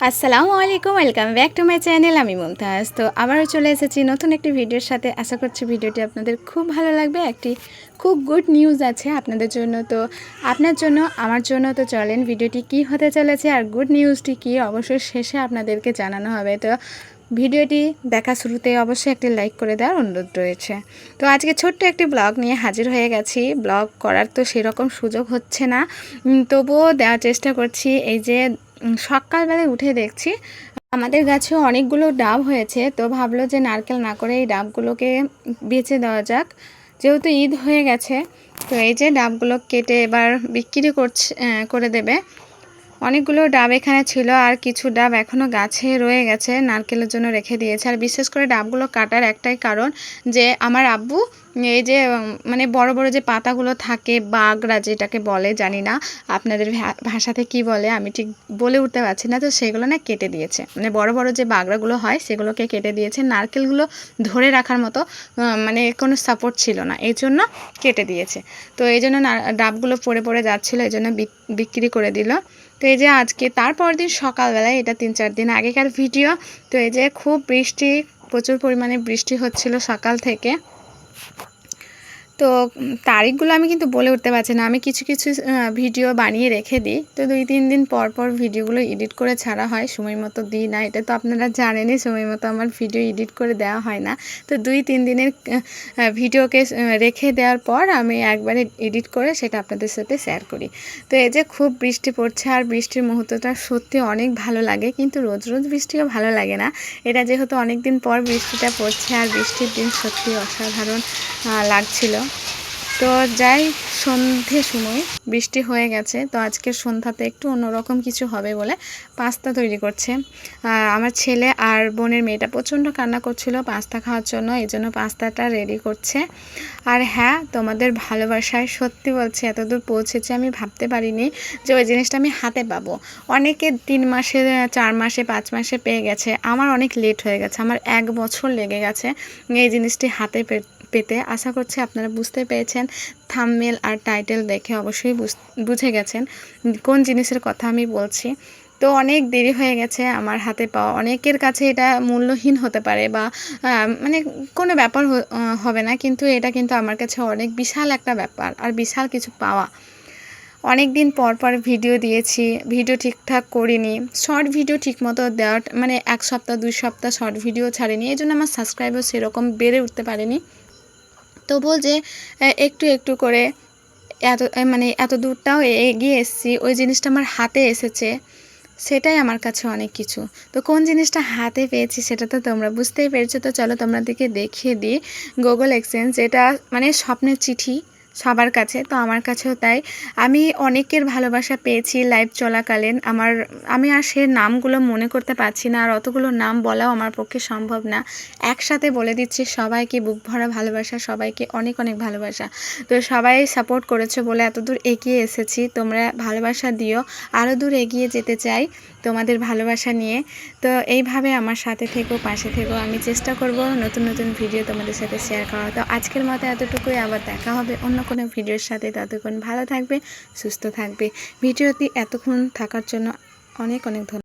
আসসালামু আলাইকুম, welcome back to my channel. আমি মুমতাজ। তো আবারও চলে এসেছি নতুন একটি ভিডিওর সাথে। আশা করছি ভিডিওটি আপনাদের খুব ভালো লাগবে। একটি খুব গুড নিউজ আছে আপনাদের জন্য, তো আপনার জন্য আমার জন্য। তো চলেন ভিডিওটি কি হতে চলেছে আর গুড নিউজটি কি অবশ্যই শেষে আপনাদেরকে জানানো হবে। তো ভিডিওটি দেখা শুরুতে অবশ্যই একটি লাইক করে দেওয়ার অনুরোধ রয়েছে। তো আজকে ছোট্ট একটি ব্লগ নিয়ে হাজির হয়ে গেছি। ব্লগ করার তো সেরকম সুযোগ হচ্ছে না, তবুও দেওয়ার চেষ্টা করছি। এই যে সকালবেলায় উঠে দেখছি আমাদের গাছে অনেকগুলো ডাব হয়েছে, তো ভাবলো যে নারকেল না করে এই ডাবগুলোকে বেচে দেওয়া যাক, যেহেতু ঈদ হয়ে গেছে। তো এই যে ডাবগুলো কেটে এবার বিক্রি করে দেবে। অনেকগুলো ডাব এখানে ছিল, আর কিছু ডাব এখনও গাছে রয়ে গেছে, নারকেলের জন্য রেখে দিয়েছে। আর বিশেষ করে ডাবগুলো কাটার একটাই কারণ যে আমার আব্বু এই যে মানে বড় বড় যে পাতাগুলো থাকে, বাগড়া যেটাকে বলে, জানি না আপনাদের ভাষাতে কি বলে, আমি ঠিক বলে উঠতে পারছি না। তো সেগুলো না কেটে দিয়েছে, মানে বড় বড় যে বাগড়াগুলো হয় সেগুলোকে কেটে দিয়েছে। নারকেলগুলো ধরে রাখার মতো মানে কোনো সাপোর্ট ছিল না, এই জন্য কেটে দিয়েছে। তো এই জন্য ডাবগুলো পড়ে পড়ে যাচ্ছিলো, এই জন্য বিক্রি করে দিল। তো এই যে আজকে তারপর দিন সকালবেলায়, এটা 3-4 দিন আগেকার ভিডিও। তো এই যে খুব বৃষ্টি, প্রচুর পরিমাণে বৃষ্টি হচ্ছিল সকাল থেকে। তো তারিখগুলো আমি কিন্তু বলে উঠতে পারছি না, আমি কিছু কিছু ভিডিও বানিয়ে রেখে দিই। তো 2-3 দিন পর পর ভিডিওগুলো এডিট করে ছাড়া হয়, সময় মতো দিই না, এটা তো আপনারা জানেনই, সময় মতো আমার ভিডিও এডিট করে দেওয়া হয় না। তো 2-3 দিনের ভিডিওকে রেখে দেওয়ার পর আমি একবারে এডিট করে সেটা আপনাদের সাথে শেয়ার করি। তো এই যে খুব বৃষ্টি পড়ছে, আর বৃষ্টির মুহূর্তটা সত্যি অনেক ভালো লাগে, কিন্তু রোজ রোজ বৃষ্টিও ভালো লাগে না। এটা যেহেতু অনেক দিন পর বৃষ্টিটা পড়ছে, আর বৃষ্টির দিন সত্যি অসাধারণ লাগছিল। তো যাই, সন্ধ্যে সময় বৃষ্টি হয়ে গেছে। তো আজকের সন্ধ্যাতে একটু অন্যরকম কিছু হবে বলে পাস্তা তৈরি করছে। আর আমার ছেলে আর বোনের মেয়েটা প্রচণ্ড কান্না করছিল পাস্তা খাওয়ার জন্য, এই জন্য পাস্তাটা রেডি করছে। আর হ্যাঁ, তোমাদের ভালোবাসায় সত্যি বলছি এতদূর পৌঁছেছে, আমি ভাবতে পারিনি যে ওই জিনিসটা আমি হাতে পাবো। অনেকে 3 মাসে, 4 মাসে, 5 মাসে পেয়ে গেছে, আমার অনেক লেট হয়ে গেছে, আমার 1 বছর লেগে গেছে এই জিনিসটি হাতে পেতে। আশা করছি আপনারা বুঝতে পেরেছেন, থাম্বনেল আর টাইটেল দেখে অবশ্যই বুঝে গেছেন কোন জিনিসের কথা আমি বলছি। তো অনেক দেরি হয়ে গেছে আমার হাতে পাওয়া। অনেকের কাছে এটা মূল্যহীন হতে পারে বা মানে কোনো ব্যাপার হবে না, কিন্তু এটা কিন্তু আমার কাছে অনেক বিশাল একটা ব্যাপার, আর বিশাল কিছু পাওয়া। অনেক দিন পর পর ভিডিও দিয়েছি, ভিডিও ঠিকঠাক করিনি, শর্ট ভিডিও ঠিকমতো দেওয়ার মানে 1 সপ্তাহ 2 সপ্তাহ শর্ট ভিডিও ছাড়িনি, এই জন্য আমার সাবস্ক্রাইবার সেরকম বেড়ে উঠতে পারেনি। তবুও যে একটু একটু করে মানে এত দূরটাও এগিয়ে এসেছি, ওই জিনিসটা আমার হাতে এসেছে, সেটাই আমার কাছে অনেক কিছু। তো কোন জিনিসটা হাতে পেয়েছি সেটা তো তোমরা বুঝতেই পেরেছো। তো চলো তোমাদেরকে দেখিয়ে দিই। গুগল এক্সচেঞ্জ, এটা মানে স্বপ্নের চিঠি সবার কাছে, তো আমার কাছেও তাই। আমি অনেকের ভালোবাসা পেয়েছি লাইভ চলাকালীন। আমি আর সে নামগুলো মনে করতে পারছি না, আর অতগুলো নাম বলাও আমার পক্ষে সম্ভব না। একসাথে বলে দিচ্ছি, সবাইকে বুক ভরা ভালোবাসা, সবাইকে অনেক অনেক ভালোবাসা। তো সবাই সাপোর্ট করেছো বলে এতদূর এগিয়ে এসেছি, তোমরা ভালোবাসা দিও, আরও দূর এগিয়ে যেতে চাই তোমাদের ভালোবাসা নিয়ে। তো এইভাবে আমার সাথে থেকো, পাশে থেকো, আমি চেষ্টা করব নতুন নতুন ভিডিও তোমাদের সাথে শেয়ার করা। তো আজকের মতো এতটুকুই, আবার দেখা হবে অন্য কোনো ভিডিওর সাথে। ততক্ষণ ভালো থাকবে, সুস্থ থাকবে। ভিডিওটি এতক্ষণ থাকার জন্য অনেক অনেক ধন্যবাদ।